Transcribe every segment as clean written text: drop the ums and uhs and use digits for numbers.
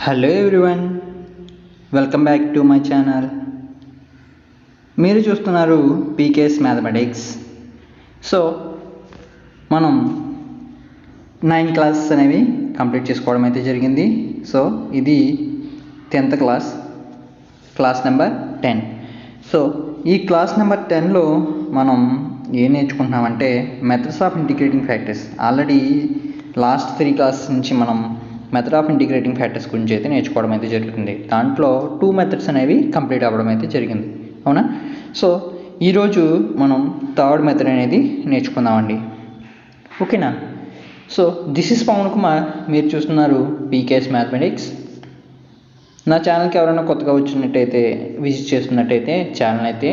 Hello everyone, welcome back to my channel. మీరు చూస్తున్నారు PKS mathematics. So మనం 9 classes అనేవి కంప్లీట్ చేసుకోవడం అయితే జరిగింది. సో ఇది 10th క్లాస్ నెంబర్ 10. సో ఈ క్లాస్ నెంబర్ 10లో మనం ఏం నేర్చుకుంటున్నామంటే methods of integrating factors. Already last 3 classes నుంచి మనం మెథడ్ ఆఫ్ ఇంటిగ్రేటింగ్ ఫ్యాక్టర్స్ గురించి అయితే నేర్చుకోవడం అయితే జరుగుతుంది. దాంట్లో 2 మెథడ్స్ అనేవి కంప్లీట్ అవ్వడం అయితే జరిగింది, అవునా? సో ఈరోజు మనం 3rd మెథడ్ అనేది నేర్చుకుందామండి, ఓకేనా? So this is Pavan Kumar, మీరు చూస్తున్నారు పీకేఎస్ మ్యాథమెటిక్స్. నా ఛానల్కి ఎవరైనా కొత్తగా వచ్చినట్టయితే విజిట్ చేస్తున్నట్టయితే ఛానల్ అయితే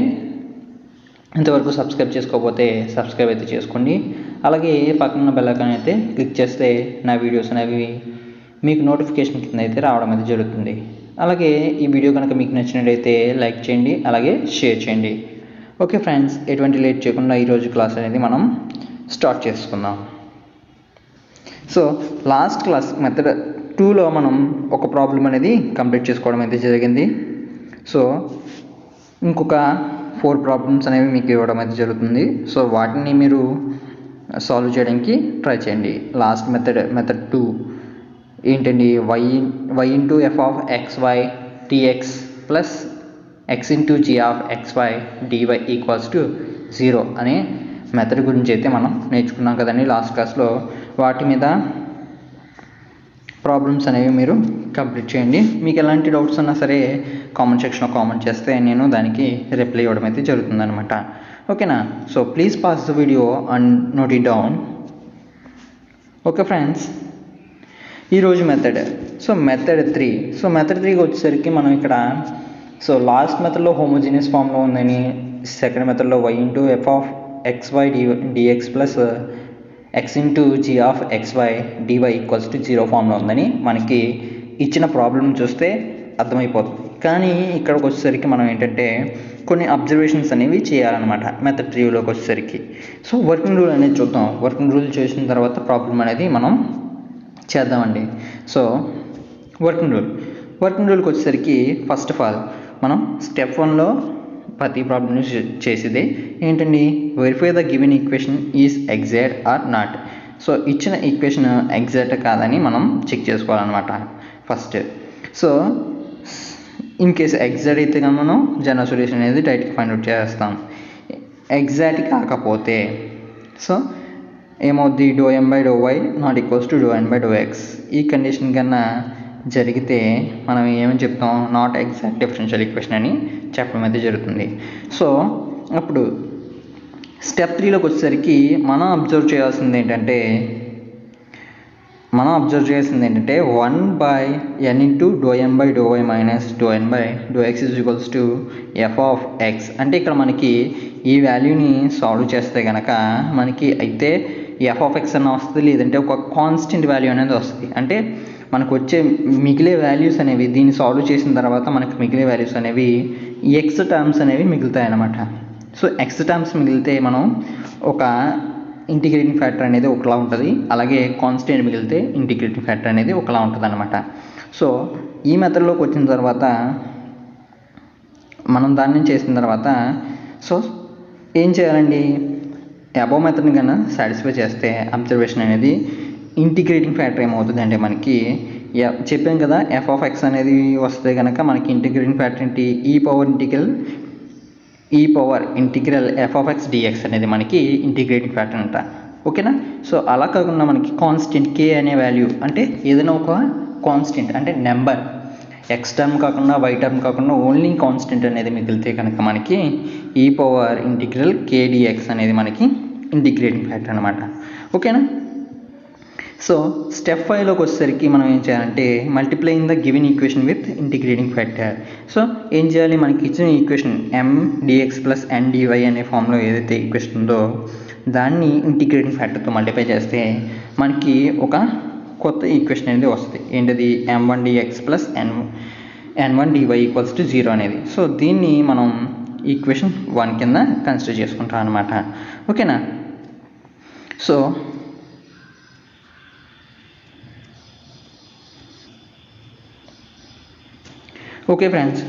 ఇంతవరకు సబ్స్క్రైబ్ చేసుకోకపోతే సబ్స్క్రైబ్ అయితే చేసుకోండి. అలాగే పక్కన బెల్ ఐకాన్ అయితే క్లిక్ చేస్తే నా వీడియోస్ అనేవి మీకు నోటిఫికేషన్ కింద అయితే రావడం అయితే జరుగుతుంది. అలాగే ఈ వీడియో కనుక మీకు నచ్చినట్టయితే లైక్ చేయండి, అలాగే షేర్ చేయండి. ఓకే ఫ్రెండ్స్, ఎటువంటి లేట్ చేయకుండా ఈరోజు క్లాస్ అనేది మనం స్టార్ట్ చేసుకుందాం. సో లాస్ట్ క్లాస్ మెథడ్ 2లో మనం ఒక ప్రాబ్లం అనేది కంప్లీట్ చేసుకోవడం అయితే జరిగింది. సో ఇంకొక 4 ప్రాబ్లమ్స్ అనేవి మీకు ఇవ్వడం అయితే జరుగుతుంది. సో వాటిని మీరు సాల్వ్ చేయడానికి ట్రై చేయండి. లాస్ట్ మెథడ్ 2 ఏంటండి, y into F of xy dx plus x into g of xy dy equals to 0 అనే మెథడ్ గురించి అయితే మనం నేర్చుకున్నాం కదండి లాస్ట్ క్లాస్లో. వాటి మీద ప్రాబ్లమ్స్ అనేవి మీరు కంప్లీట్ చేయండి. మీకు ఎలాంటి డౌట్స్ ఉన్నా సరే కామెంట్ సెక్షన్లో కామెంట్ చేస్తే నేను దానికి రిప్లై ఇవ్వడం అయితే జరుగుతుందన్నమాట, ఓకేనా? So please pass the video and note it down. Okay friends, ఈరోజు మెథడ్ మెథడ్ 3. సో మెథడ్ 3కి వచ్చేసరికి మనం ఇక్కడ లాస్ట్ మెథడ్లో హోమోజీనియస్ ఫామ్లో ఉందని, సెకండ్ మెథడ్లో y into F of xy dx plus x into g of xy dy equals to 0 ఫామ్లో ఉందని మనకి ఇచ్చిన ప్రాబ్లం చూస్తే అర్థమైపోతుంది. కానీ ఇక్కడికి వచ్చేసరికి మనం ఏంటంటే కొన్ని అబ్జర్వేషన్స్ అనేవి చేయాలన్నమాట మెథడ్ 3లోకి వచ్చేసరికి. సో వర్కింగ్ రూల్ అనేది చూద్దాం. వర్కింగ్ రూల్ చేసిన తర్వాత ప్రాబ్లం అనేది మనం చేద్దామండి. సో వర్కింగ్ రూల్కి వచ్చేసరికి ఫస్ట్ ఆఫ్ ఆల్ మనం స్టెప్ 1లో ప్రతి ప్రాబ్లమ్ చేసేది ఏంటండి, verify the given equation is exact or not. So ఇచ్చిన ఈక్వేషన్ ఎగ్జాక్ట్ కాదని మనం చెక్ చేసుకోవాలన్నమాట first. So in case exact అయితే కానీ మనం జనరల్ సొల్యూషన్ అనేది డైరెక్ట్గా ఫైండ్ అవుట్ చేస్తాం. ఎగ్జాక్ట్ కాకపోతే సో ఏమవుద్ది, ∂m/∂y not equals to ∂n/∂x. ఈ కండిషన్ కన్నా జరిగితే మనం ఏమని చెప్తాం, నాట్ ఎగ్జాక్ట్ డిఫరెన్షియల్ ఈక్వేషన్ అని చెప్పడం అయితే జరుగుతుంది. సో అప్పుడు స్టెప్ 3లోకి వచ్చేసరికి మనం అబ్జర్వ్ చేయాల్సింది ఏంటంటే 1/n into ∂m/∂y minus ∂n/∂x is equals to F of X. అంటే ఇక్కడ మనకి ఈ వాల్యూని సాల్వ్ చేస్తే కనుక మనకి అయితే ఎఫ్ ఆఫ్ ఎక్స్ అన్న వస్తుంది, లేదంటే ఒక కాన్స్టెంట్ వాల్యూ అనేది వస్తుంది. అంటే మనకు వచ్చే మిగిలే వాల్యూస్ అనేవి దీన్ని సాల్వ్ చేసిన తర్వాత మనకి మిగిలే వాల్యూస్ అనేవి ఎక్స్ టర్మ్స్ అనేవి మిగులుతాయి అన్నమాట. సో ఎక్స్ టర్మ్స్ మిగిలితే మనం ఒక ఇంటిగ్రేటింగ్ ఫ్యాక్టర్ అనేది ఒకలా ఉంటుంది, అలాగే కాన్స్టెంట్ మిగిలితే ఇంటిగ్రేటింగ్ ఫ్యాక్టర్ అనేది ఒకలా ఉంటుంది అన్నమాట. సో ఈ మెథడ్లోకి వచ్చిన తర్వాత మనం దాన్ని చేసిన తర్వాత సో ఏం చేయాలండి, అబోవ్ మెథడ్ని కన్నా సాటిస్ఫై చేస్తే అబ్జర్వేషన్ అనేది ఇంటిగ్రేటింగ్ ఫ్యాక్టర్ ఏమవుతుంది అంటే మనకి చెప్పాం కదా, ఎఫ్ ఆఫ్ ఎక్స్ అనేది వస్తే కనుక మనకి ఇంటిగ్రేటింగ్ ఫ్యాక్టర్ ఏంటి, ఈ power integral f of x dx అనేది మనకి ఇంటిగ్రేటింగ్ ఫ్యాక్టర్ అంట, ఓకేనా? సో అలా కాకుండా మనకి కాన్స్టెంట్ కే అనే వాల్యూ, అంటే ఏదైనా ఒక కాన్స్టెంట్ అంటే నెంబర్, ఎక్స్ టర్మ్ కాకుండా వై టర్మ్ కాకుండా ఓన్లీ కాన్స్టెంట్ అనేది మిగిలితే కనుక మనకి ఈ పవర్ ఇంటిగ్రల్ కేడిఎక్స్ అనేది మనకి ఇంటిగ్రేటింగ్ ఫ్యాక్టర్ అనమాట, ఓకేనా? సో స్టెప్ 5లోకి వచ్చేసరికి మనం ఏం చేయాలంటే multiplying the given equation with integrating factor. So ఏం చేయాలి, మనకి ఇచ్చిన equation m dx plus n dy అనే ఫామ్లో ఏదైతే ఈక్వేషన్ ఉందో దాన్ని ఇంటిగ్రేటింగ్ ఫ్యాక్టర్తో మల్టిప్లై చేస్తే మనకి ఒక కొత్త ఈక్వేషన్ అనేది వస్తుంది. ఏంటది, m1 dx plus n1 dy equals to 0 అనేది. సో దీన్ని మనం ఈక్వేషన్ 1 కింద కన్సిడర్ చేసుకుంటాం అనమాట, ఓకేనా? So okay friends,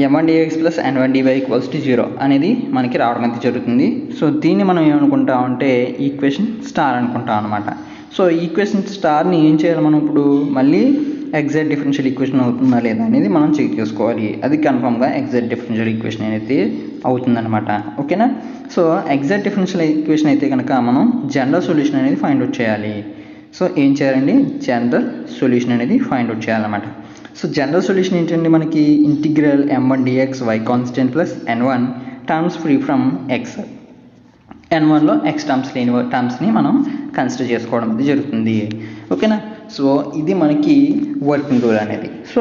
m1dx plus n1dy equals to 0 అనేది మనకి రావడం అయితే జరుగుతుంది. సో దీన్ని మనం ఏమనుకుంటామంటే ఈక్వేషన్ స్టార్ అనుకుంటాం అనమాట. సో ఈక్వేషన్ స్టార్ని ఏం చేయాలి మనం ఇప్పుడు మళ్ళీ ఎగ్జాక్ట్ డిఫరెన్షియల్ ఈక్వేషన్ అవుతుందా లేదా అనేది మనం చెక్ చేసుకోవాలి. అది కన్ఫామ్గా ఎగ్జాక్ట్ డిఫరెన్షియల్ ఈక్వేషన్ అయితే అవుతుందన్నమాట. ఓకేనా? సో ఎగ్జాక్ట్ డిఫరెన్షియల్ ఈక్వేషన్ అయితే కనుక మనం జనరల్ సొల్యూషన్ అనేది ఫైండ్ అవుట్ చేయాలి. సో ఏం చేయాలండి? జనరల్ సొల్యూషన్ అనేది ఫైండ్ అవుట్ చేయాలన్నమాట. సో జనరల్ సొల్యూషన్ ఏంటంటే మనకి integral m1dx y constant plus n1 terms free from x. n1లో x terms లేని టర్మ్స్ని మనం కన్సిడర్ చేసుకోవడం అనేది జరుగుతుంది. ఓకేనా? సో ఇది మనకి వర్కింగ్ రూల్ అనేది. సో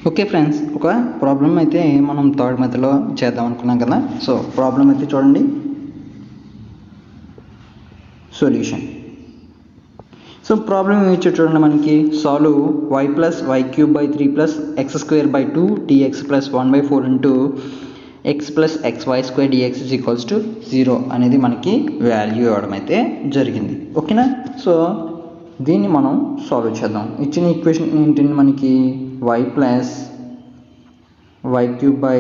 ఓకే ఫ్రెండ్స్, ఒక ప్రాబ్లం అయితే మనం థర్డ్ మెథడ్లో చేద్దాం అనుకున్నాం కదా. సో ప్రాబ్లం అయితే చూడండి. సొల్యూషన్. సో ప్రాబ్లం ఏమి ఇచ్చారు చూడండి మనకి. Solve y plus y cube by 3 plus x square by 2 dx plus 1/4 into x plus xy square dx is equals to 0 అనేది మనకి వాల్యూ ఇవ్వడం అయితే జరిగింది. ఓకేనా? సో దీన్ని మనం సాల్వ్ చేద్దాం. ఇచ్చిన ఈక్వేషన్ ఏంటంటే మనకి y plus y cube by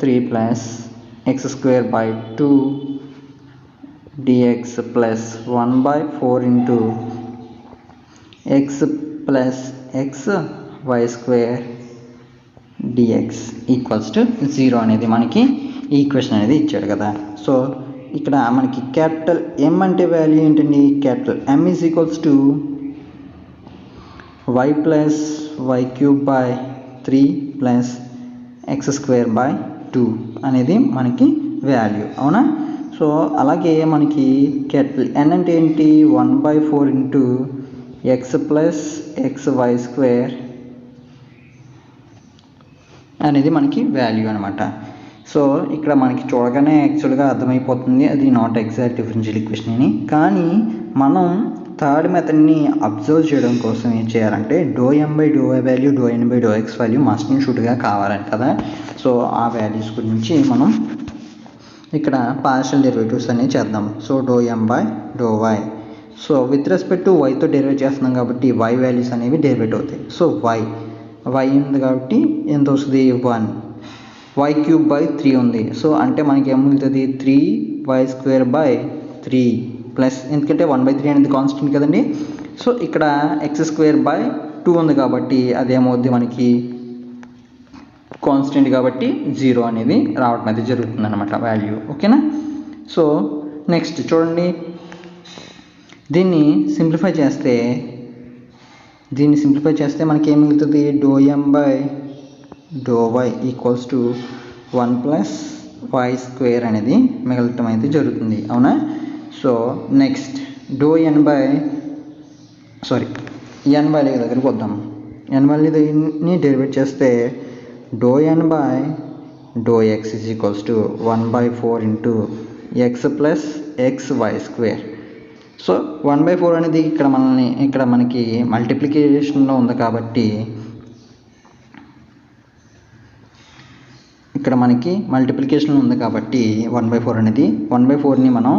3 plus x square by 2 dx plus 1/4 into x plus xy square dx equals to 0 అనేది మనకి ఈక్వేషన్ అనేది ఇచ్చాడు కదా. సో ఇక్కడ మనకి క్యాపిటల్ M అంటే వాల్యూ ఏంటండి? Capital M is equals to y plus y cube by 3 plus x square by 2 అనేది మనకి వాల్యూ. అవునా? సో అలాగే మనకి క్యాపిటల్ N అంటే ఏంటి? 1/4 into x plus xy square అనేది మనకి వాల్యూ అనమాట. సో ఇక్కడ మనకి చూడగానే యాక్చువల్గా అర్థమైపోతుంది అది నాట్ ఎగ్జాక్ట్ డిఫరెన్షియల్ ఈక్వేషన్ అని. కానీ మనం థర్డ్ మెథడ్ని అబ్జర్వ్ చేయడం కోసం ఏం చేయాలంటే ∂m/∂y value ∂n/∂x value must and షుడ్గా కావాలని కదా. సో ఆ వాల్యూస్ గురించి మనం ఇక్కడ పార్షియల్ డెరివేటివ్స్ అనేవి చేద్దాం. So ∂m/∂y. So with respect to వైతో డెరివేట్ చేస్తున్నాం కాబట్టి y వాల్యూస్ అనేవి డెరివేట్ అవుతాయి. సో y ఉంది కాబట్టి ఎంత వస్తుంది? 1. y క్యూబ్ బై 3 ఉంది. సో అంటే మనకి ఏమవుతుంది? 3y స్క్వేర్ బై 3 ప్లస్, ఎందుకంటే 1/3 అనేది కాన్స్టెంట్ కదండి. సో ఇక్కడ x స్క్వేర్ బై 2 ఉంది కాబట్టి అదేమవుద్ది మనకి కాన్స్టెంట్ కాబట్టి 0 అనేది రావడం అయితే జరుగుతుంది అనమాట వాల్యూ. ఓకేనా? సో నెక్స్ట్ చూడండి, దీన్ని సింప్లిఫై చేస్తే మనకి ఏం మిగులుతుంది? ∂m/∂y equals to 1 plus y square అనేది మిగలటం అయితే జరుగుతుంది. అవునా? సో నెక్స్ట్ n వాల్యూ దగ్గరికి వద్దాం. n వాల్యూ దగ్గరని డెరివేట్ చేస్తే ∂n/∂x is equals to 1/4 into x plus xy square. So 1/4 అనేది ఇక్కడ మనకి మల్టిప్లికేషన్లో ఉంది కాబట్టి 1/4 అనేది 1/4ని మనం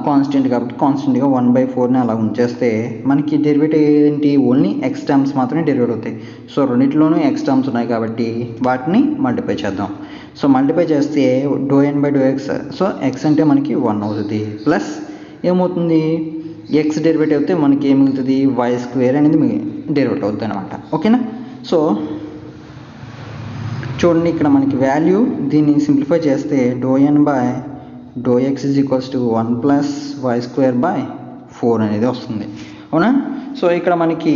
కాన్స్టెంట్ కాబట్టి కాన్స్టెంట్గా 1/4ని అలా ఉంచేస్తే మనకి డెరివేటివ్ ఏంటి? ఓన్లీ x టర్మ్స్ మాత్రమే డెరివేట్ అవుతాయి. సో రెండింటిలోనూ x టర్మ్స్ ఉన్నాయి కాబట్టి వాటిని మల్టిప్లై చేద్దాం. సో మల్టిప్లై చేస్తే ∂n/∂x. సో x అంటే మనకి 1 అవుతుంది. ప్లస్ ఏమవుతుంది? x డెరివేటివ్ అయితే మనకి ఏం మిగులుతుంది? y స్క్వేర్ అనేది డెరివేట్ అవుతుంది అనమాట. ఓకేనా? సో చూడండి ఇక్కడ మనకి వాల్యూ దీన్ని సింప్లిఫై చేస్తే ∂n/∂x is equals to 1 plus y square by 4 అనేది వస్తుంది. అవునా? సో ఇక్కడ మనకి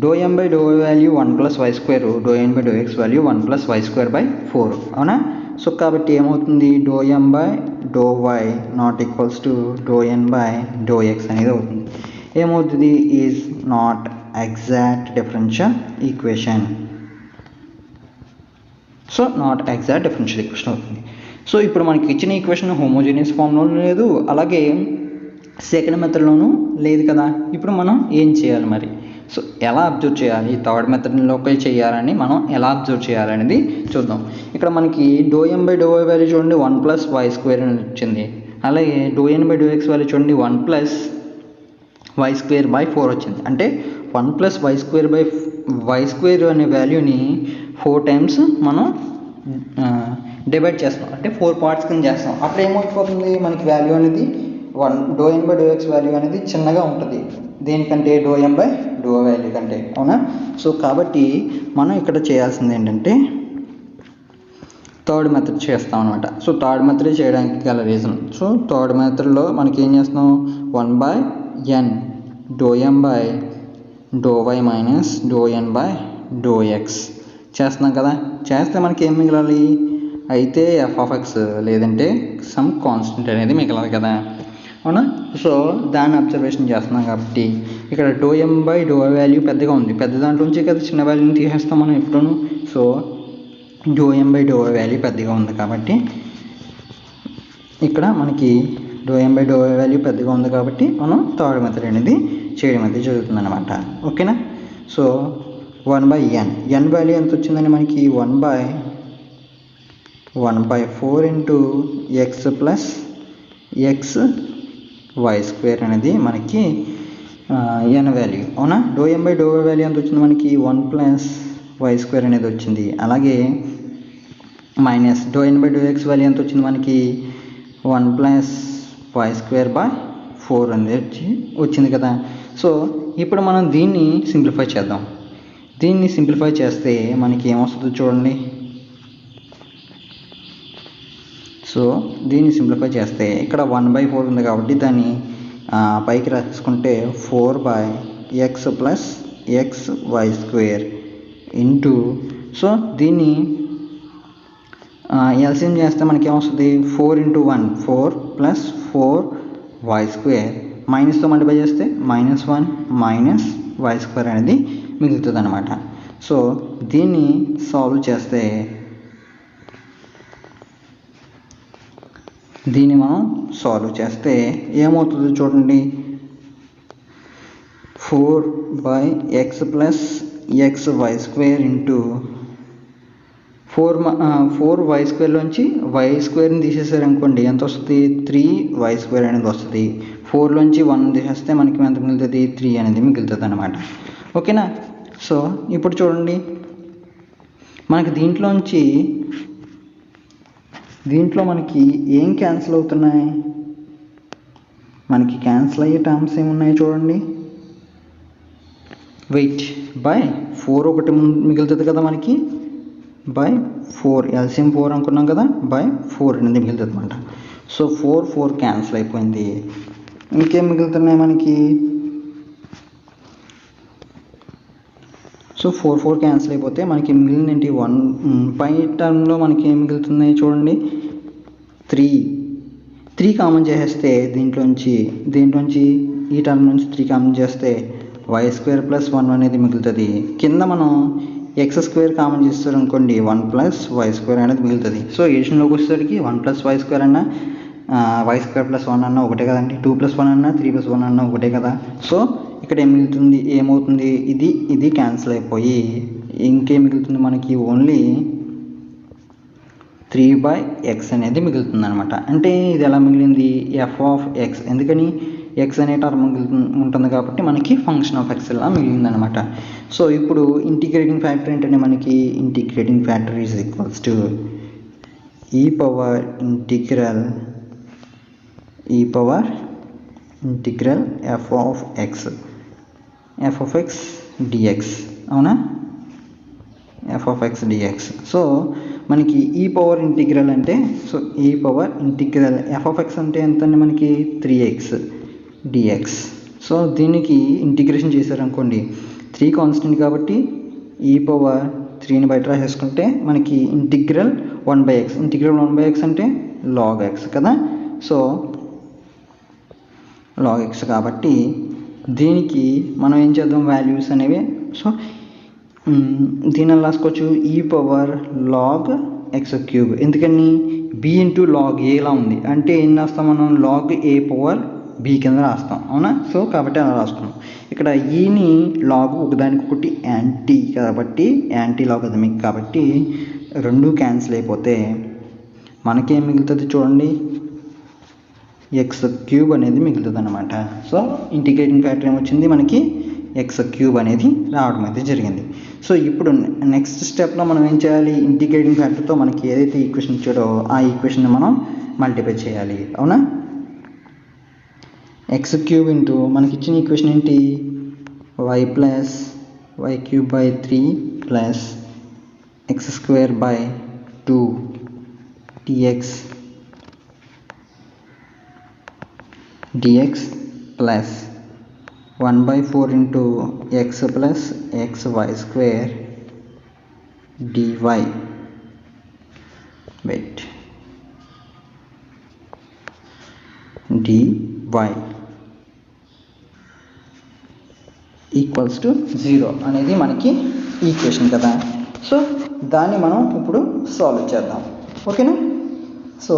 ∂m/∂y value 1 plus y square, ∂n/∂x value 1 plus y square by 4. అవునా? సో కాబట్టి ఏమవుతుంది? ∂m/∂y not equals to ∂n/∂x అనేది అవుతుంది. ఏమవుతుంది? Is not exact differential equation. So not exact differential equation అవుతుంది. సో ఇప్పుడు మనకి ఇచ్చిన ఈక్వేషన్ హోమోజీనియస్ ఫామ్లోనూ లేదు, అలాగే సెకండ్ మెథడ్లోనూ లేదు కదా. ఇప్పుడు మనం ఏం చేయాలి మరి? సో ఎలా అబ్జర్వ్ చేయాలి? థర్డ్ మెథడ్లోకి చేయాలని మనం ఎలా అబ్జర్వ్ చేయాలనేది చూద్దాం. ఇక్కడ మనకి ∂m/∂y వాల్యూ చూడండి 1 ప్లస్ y స్క్వేర్ అని వచ్చింది. అలాగే ∂n/∂x వాల్యూ చూడండి 1 ప్లస్ y స్క్వేర్ బై 4 వచ్చింది. అంటే 1 plus y square by y² అనే వాల్యూని 4 టైమ్స్ మనం డివైడ్ చేస్తాం, అంటే 4 పార్ట్స్ కింద చేస్తాం. అప్పుడు ఏమైపోతుంది, మనకి వాల్యూ అనేది ∂n/∂x వాల్యూ అనేది చిన్నగా ఉంటుంది దేనికంటే ∂m/∂y వాల్యూ కంటే, అవునా? సో కాబట్టి మనం ఇక్కడ చేయాల్సింది ఏంటంటే థర్డ్ మెథడ్ చేస్తాం అనమాట. సో థర్డ్ మెథడ్ చేయడానికి గల రీజన్, సో థర్డ్ మెథడ్లో మనకి ఏం చేస్తాం, 1/n ∂m/∂y మైనస్ ∂n/∂x చేస్తున్నాం కదా. చేస్తే మనకి ఏం మిగలాలి, అయితే f(x) లేదంటే సమ్ కాన్స్టెంట్ అనేది మిగలాలి కదా, అవునా? సో దాన్ని అబ్జర్వేషన్ చేస్తున్నాం కాబట్టి ఇక్కడ ∂m/∂y వాల్యూ పెద్దగా ఉంది, పెద్ద దాంట్లోంచి కదా చిన్న వాల్యూని తీసేస్తాం మనం ఎప్పుడూ. సో ∂m/∂y వాల్యూ పెద్దగా ఉంది కాబట్టి ఇక్కడ మనకి ∂m/∂y వాల్యూ పెద్దగా ఉంది కాబట్టి మనం థర్డ్ మెథడ్ అనేది చేయడం అయితే జరుగుతుంది అనమాట. ఓకేనా? సో 1/n వాల్యూ ఎంత వచ్చిందని మనకి 1/4 ఇంటూ x ప్లస్ xy² అనేది మనకి n వాల్యూ, అవునా? ∂m/∂y వాల్యూ ఎంత వచ్చింది మనకి 1+y² అనేది వచ్చింది. అలాగే మైనస్ ∂n/∂x వాల్యూ ఎంత వచ్చింది మనకి 1+y²/4 అనేది వచ్చింది కదా. సో ఇప్పుడు మనం దీన్ని సింప్లిఫై చేద్దాం. దీన్ని సింప్లిఫై చేస్తే మనకి ఏమొస్తుందో చూడండి. సో దీన్ని సింప్లిఫై చేస్తే ఇక్కడ 1/4 ఉంది కాబట్టి దాన్ని పైకి రాసుకుంటే 4/x plus xy² into, so దీన్ని ఎల్సిఎం చేస్తే మనకి ఏమొస్తుంది, 4 × 1 4 ప్లస్ 4y² మైనస్తో మల్టిప్లై చేస్తే -1 మైనస్ y² అనేది మిగులుతుంది అనమాట. సో దీన్ని సాల్వ్ చేస్తే ఏమవుతుందో చూడండి. 4/x ప్లస్ xy² ఇంటూ 4y²లోంచి y²ని తీసేసారనుకోండి ఎంత వస్తుంది, 3y² అనేది వస్తుంది. 4లోంచి 1 తీసేస్తే మనకి ఎంత మిగులుతుంది, 3 అనేది మిగులుతుంది అనమాట. ఓకేనా? సో ఇప్పుడు చూడండి, మనకి దీంట్లో మనకి ఏం క్యాన్సిల్ అవుతున్నాయి, మనకి క్యాన్సిల్ అయ్యే టర్మ్స్ ఏమున్నాయి చూడండి. వెయిట్ /4 ఒకటి మిగులుతుంది కదా మనకి, /4 ఎల్సిఎం 4 అనుకున్నాం కదా, /4 అనేది మిగులుతుంది అనమాట. సో 4 క్యాన్సిల్ అయిపోయింది. ఇంకేం మిగులుతున్నాయి మనకి, సో 4 క్యాన్సిల్ అయిపోతే మనకి మిగిలిన ఏంటి, 1 పై టర్మ్లో మనకి ఏం మిగులుతున్నాయి చూడండి, 3 కామన్ చేసేస్తే దీంట్లోంచి ఈ టర్మ్ నుంచి 3 కామన్ చేస్తే y² ప్లస్ 1 అనేది మిగులుతుంది. కింద మనం x² కామన్ చేస్తారు అనుకోండి, 1+y² అనేది మిగులుతుంది. సో ఎడిషన్లోకి వచ్చేసరికి 1+y² అన్నా y² ప్లస్ 1 అన్నా ఒకటే కదండి, 2+1 అన్నా 3+1 అన్నా ఒకటే కదా. సో ఇక్కడ ఏమవుతుంది, ఇది క్యాన్సిల్ అయిపోయి ఇంకేం మిగులుతుంది మనకి, ఓన్లీ 3/x అనేది మిగులుతుంది అనమాట. అంటే ఇది ఎలా మిగిలింది, f(x), ఎందుకని x అనే టర్మ్ ఉంటుంది కాబట్టి మనకి ఫంక్షన్ ఆఫ్ x ఇలా మిగిలింది అనమాట. సో ఇప్పుడు ఇంటిగ్రేటింగ్ ఫ్యాక్టర్ ఏంటంటే మనకి integrating factor is equals to e power integral f(x) dx, అవునా? f(x) dx. సో మనకి ఈ పవర్ ఇంటిగ్రల్ అంటే, సో ఈ పవర్ ఇంటిగ్రల్ f(x) అంటే ఎంత అండి మనకి 3x dx. సో దీనికి ఇంటిగ్రేషన్ చేశారనుకోండి, 3 కాన్స్టెంట్ కాబట్టి ఈ పవర్ 3ని బయట రాసేసుకుంటే మనకి ఇంటిగ్రల్ 1/x, ఇంటిగ్రల్ 1/x అంటే log x కదా. సో log x కాబట్టి దీనికి మనం ఏం చేద్దాం, వాల్యూస్ అనేవి, సో దీని రాసుకోవచ్చు e పవర్ log x³. ఎందుకని b × log a లా ఉంది, అంటే ఏం రాస్తాం మనం, log a పవర్ b కింద రాస్తాం, అవునా? సో కాబట్టి అలా రాసుకున్నాం. ఇక్కడ ఈని లాగ్ ఒకదానికొకటి యాంటీ కాబట్టి యాంటీ లాగరిథమిక్ కాబట్టి 2 క్యాన్సిల్ అయిపోతే మనకేం మిగులుతుంది చూడండి, x³ అనేది మిగులుతుంది అనమాట. సో ఇంటిగ్రేటింగ్ ఫ్యాక్టర్ ఏమొచ్చింది మనకి ఎక్స్ క్యూబ్ అనేది రావడం అయితే జరిగింది. సో ఇప్పుడు నెక్స్ట్ స్టెప్లో మనం ఏం చేయాలి, ఇంటిగ్రేటింగ్ ఫ్యాక్టర్తో మనకి ఏదైతే ఈక్వేషన్ ఇచ్చాడో ఆ ఈక్వేషన్ని మనం మల్టిప్లై చేయాలి. అవునా, ఎక్స్ క్యూబ్ ఇంటూ మనకి ఇచ్చిన ఈక్వేషన్ ఏంటి, y plus y cube by 3 plus x square by 2 dx plus 1/4 into x plus x y square dy equals to 0 అనేది మనకి ఈక్వేషన్ కదా. సో దాన్ని మనం ఇప్పుడు సాల్వ్ చేద్దాం. ఓకేనా, సో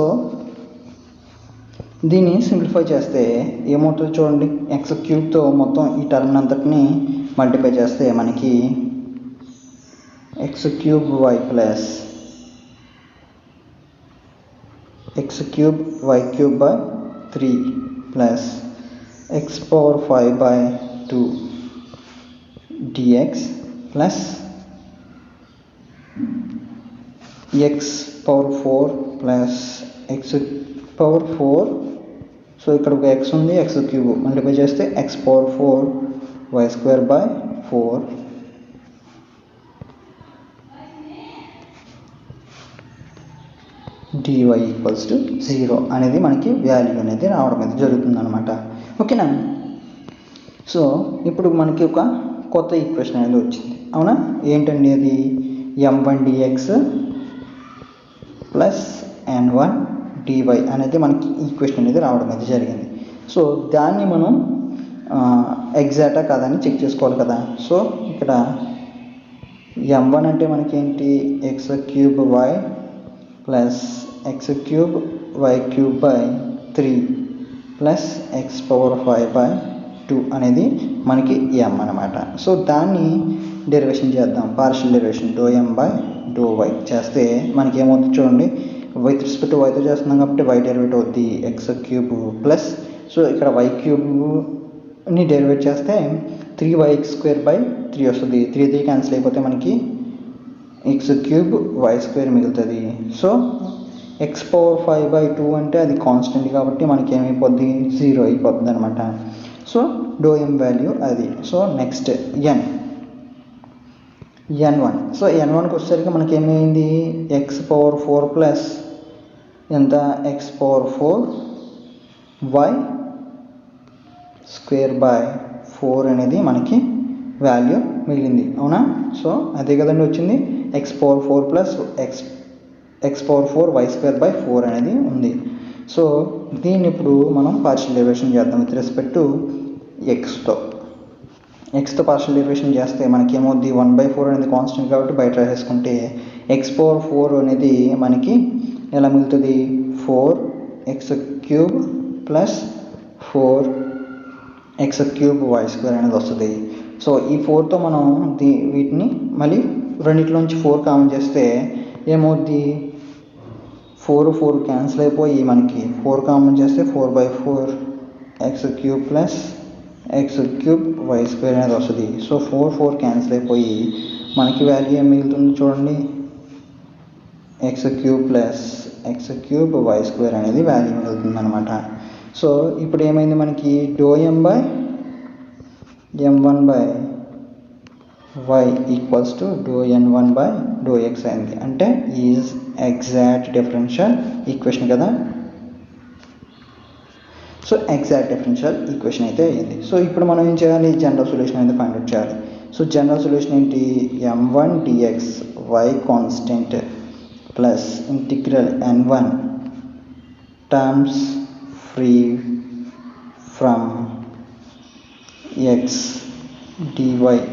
దీన్ని సింప్లిఫై చేస్తే ఏమవుతుందో చూడండి, ఎక్స్ క్యూబ్తో మొత్తం ఈ టర్మ్ అంతటిని మల్టిప్లై చేస్తే మనకి x cube y plus x cube y cube by 3 plus x power 5 by 2 dx plus x power 4 plus x power 4, so ఇక్కడ ఒక ఎక్స్ ఉంది, ఎక్స్ క్యూబ్ మల్టిప్లై చేస్తే x power 4 y square by 4 dy equals to 0 అనేది మనకి value అనేది రావడం అయితే జరుగుతుంది అనమాట. ఓకేనా, సో ఇప్పుడు మనకి ఒక కొత్త ఈక్వేషన్ అనేది వచ్చింది. అవునా, ఏంటండి అది, m1 dx plus n1 dy అనేది మనకి ఈక్వేషన్ అనేది రావడం అయితే జరిగింది. సో దాన్ని మనం ఎగ్జాక్టా కాదని చెక్ చేసుకోవాలి కదా. సో ఇక్కడ m1 అంటే మనకి ఏంటి, x cube y plus x cube y cube by 3 plus x power 5 by 2 అనేది మనకి m అనమాట. సో దాన్ని డెరివేషన్ చేద్దాం, partial derivation do m by do y చేస్తే మనకి ఏమవుతుంది చూడండి, విత్ రెస్పెక్ట్ టు వైతో చేస్తున్నాం కాబట్టి వై డెరివేట్ అవుద్ది ఎక్స్ క్యూబ్ ప్లస్, సో ఇక్కడ వై క్యూబ్ని డెరివేట్ చేస్తే 3y స్క్వేర్ బై 3 వస్తుంది. 3 క్యాన్సిల్ అయిపోతే మనకి ఎక్స్ క్యూబ్ వై స్క్వేర్ మిగులుతుంది. సో ఎక్స్ పవర్ 5 బై 2 అంటే అది కాన్స్టెంట్ కాబట్టి మనకి ఏమైపోద్ది, 0 అయిపోతుంది అనమాట. సో డో ఎం వాల్యూ అది. సో నెక్స్ట్ n1, సో n1కి వచ్చేసరికి మనకి ఏమైంది, ఎక్స్ పవర్ 4 ప్లస్ ఎంత, x power 4 y square by 4 అనేది మనకి వాల్యూ మిగిలింది. అవునా, సో అదే కదండి వచ్చింది, x power 4 plus x power 4 y square by 4 అనేది ఉంది. సో దీన్ని ఇప్పుడు మనం పార్షియల్ డెరివేషన్ చేద్దాం విత్ రెస్పెక్ట్ టు ఎక్స్తో పార్షియల్ డెరివేషన్ చేస్తే మనకి ఏమవుద్ది, 1/4 అనేది కాన్స్టెంట్ కాబట్టి బయట రాసేసుకుంటే ఎక్స్ పవర్ 4 అనేది మనకి ఎలా మిగులుతుంది, 4 X cube plus 4 X cube y square అనేది వస్తుంది. సో ఈ 4తో మనం వీటిని మళ్ళీ రెండింటిలోంచి 4 కామన్ చేస్తే ఏమవుద్ది, 4 క్యాన్సిల్ అయిపోయి మనకి 4 కామన్ చేస్తే 4/4 X cube plus x cube y square అనేది వస్తుంది. సో 4 క్యాన్సిల్ అయిపోయి మనకి వాల్యూ ఏం మిగులుతుంది చూడండి, x cube plus x cube y square అనేది వాల్యూ మిగులుతుంది అనమాట. సో ఇప్పుడు ఏమైంది మనకి, do m by m1 by y equals to do n1 by do x అయింది. అంటే ఈజ్ ఎగ్జాక్ట్ డిఫరెన్షియల్ ఈక్వేషన్ కదా. సో ఎగ్జాక్ట్ డిఫరెన్షియల్ ఈక్వేషన్ అయితే అయ్యింది. సో ఇప్పుడు మనం ఏం చేయాలి, జనరల్ సొల్యూషన్ అనేది ఫైండ్ అవుట్ చేయాలి. సో జనరల్ సొల్యూషన్ ఏంటి, m1 dx y constant plus integral n1 terms free from x dy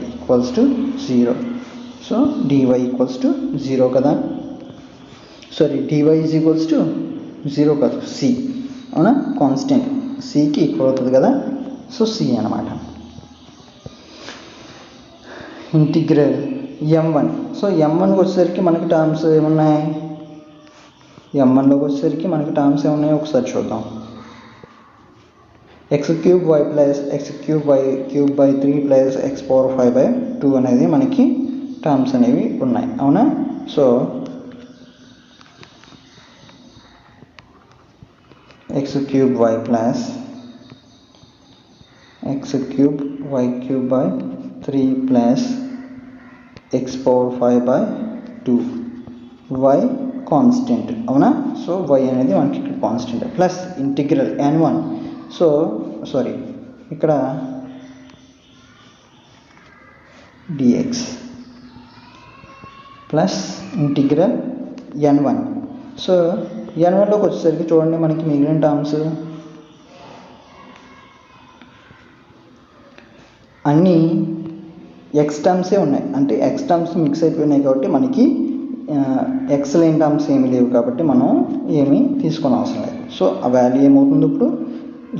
equals to 0. So dy equals to 0 కదా, sorry dy is equals to 0 కాదు, c. అవునా, constant cకి equal అవుతుంది కదా. So c అనమాట. Integral m1, so m1కి వచ్చేసరికి మనకి terms ఏమున్నాయి, m1లోకి వచ్చేసరికి మనకి టర్మ్స్ ఏమున్నాయో ఒకసారి చూద్దాం. X cube y plus x cube y cube by 3 plus x power 5/2 అనేది మనకి టర్మ్స్ అనేవి ఉన్నాయి, అవునా? So x cube y plus x cube y cube by 3 plus x power 5/2 y constant, అవునా? సో వై అనేది మనకి ఇక్కడ constant plus integral n1. So sorry, ఇక్కడ dx plus integral n1. So n1లోకి వచ్చేసరికి చూడండి మనకి మిగిలిన టర్మ్స్ అన్నీ ఎక్స్ టర్మ్సే ఉన్నాయి, అంటే ఎక్స్ టర్మ్స్ మిక్స్ అయిపోయినాయి కాబట్టి మనకి ఎక్స్ లేని టర్మ్స్ ఏమీ లేవు కాబట్టి మనం ఏమీ తీసుకొని అవసరం లేదు. సో ఆ వాల్యూ ఏమవుతుంది ఇప్పుడు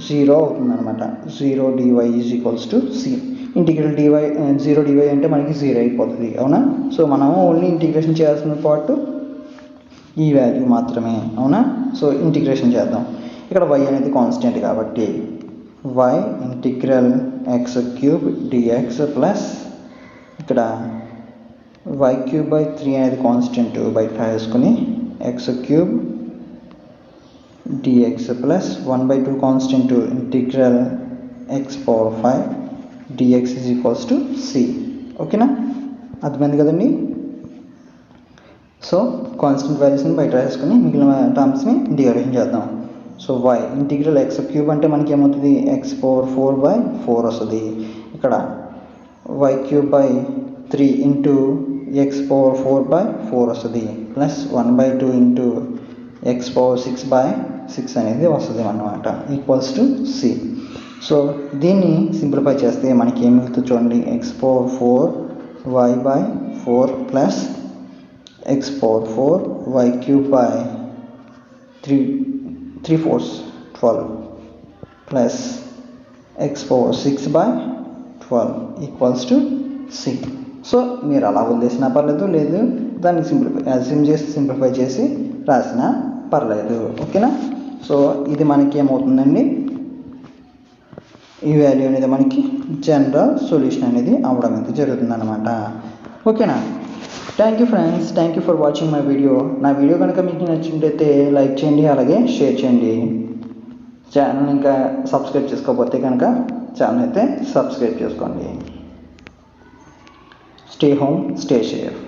0 అవుతుంది అనమాట. 0 dy is equals to C. Integral dy 0 dy అంటే మనకి 0 అయిపోతుంది, అవునా? సో మనం ఓన్లీ ఇంటిగ్రేషన్ చేయాల్సిన పార్ట్ ఈ వాల్యూ మాత్రమే, అవునా? సో ఇంటిగ్రేషన్ చేద్దాం. ఇక్కడ y అనేది కాన్స్టెంట్ కాబట్టి y integral x cube dx plus ఇక్కడ y క్యూబ్ బై 3 అనేది కాన్స్టెంట్ బయట వేసుకుని x cube dx plus 1/2 constant integral x power 5 dx is equals to C. ఓకేనా? అర్థమైంది కదండి. సో కాన్స్టెంట్ వాల్యూస్ని బయట వేసుకుని మిగిలిన టర్మ్స్ని ఇంటిగ్రేషన్ చేద్దాం. So y integral x cube అంటే మనకి ఏమవుతుంది, ఎక్స్ పవర్ 4/4 వస్తుంది. ఇక్కడ y cube by 3 into x power 4/4 వస్తుంది ప్లస్ 1/2 ఇంటూ ఎక్స్ పవర్ 6/6 అనేది వస్తుంది అన్నమాట, ఈక్వల్స్ టు సి. సో దీన్ని సింప్లిఫై చేస్తే మనకి ఏం మిగులుతుంది చూడండి, x power 4y/4 plus x power 4y cube by 3/4 12 plus x power 6/12 equals to C. So మీరు అలా వదిలేసినా పర్లేదు, లేదు దాన్ని సింప్లిఫై చేసి రాసినా పర్లేదు, ఓకేనా? సో ఇది మనకి ఏమవుతుందండి, ఈ వాల్యూ అనేది మనకి జనరల్ సొల్యూషన్ అనేది అవ్వడం అయితే జరుగుతుందన్నమాట, ఓకేనా? Thank you friends, thank you for watching my video. నా వీడియో కనుక మీకు నచ్చినట్లయితే లైక్ చేయండి, అలాగే షేర్ చేయండి. ఛానల్ ఇంకా సబ్స్క్రైబ్ చేసుకోకపోతే కనుక ఛానల్ అయితే సబ్స్క్రైబ్ చేసుకోండి. Stay home, stay safe.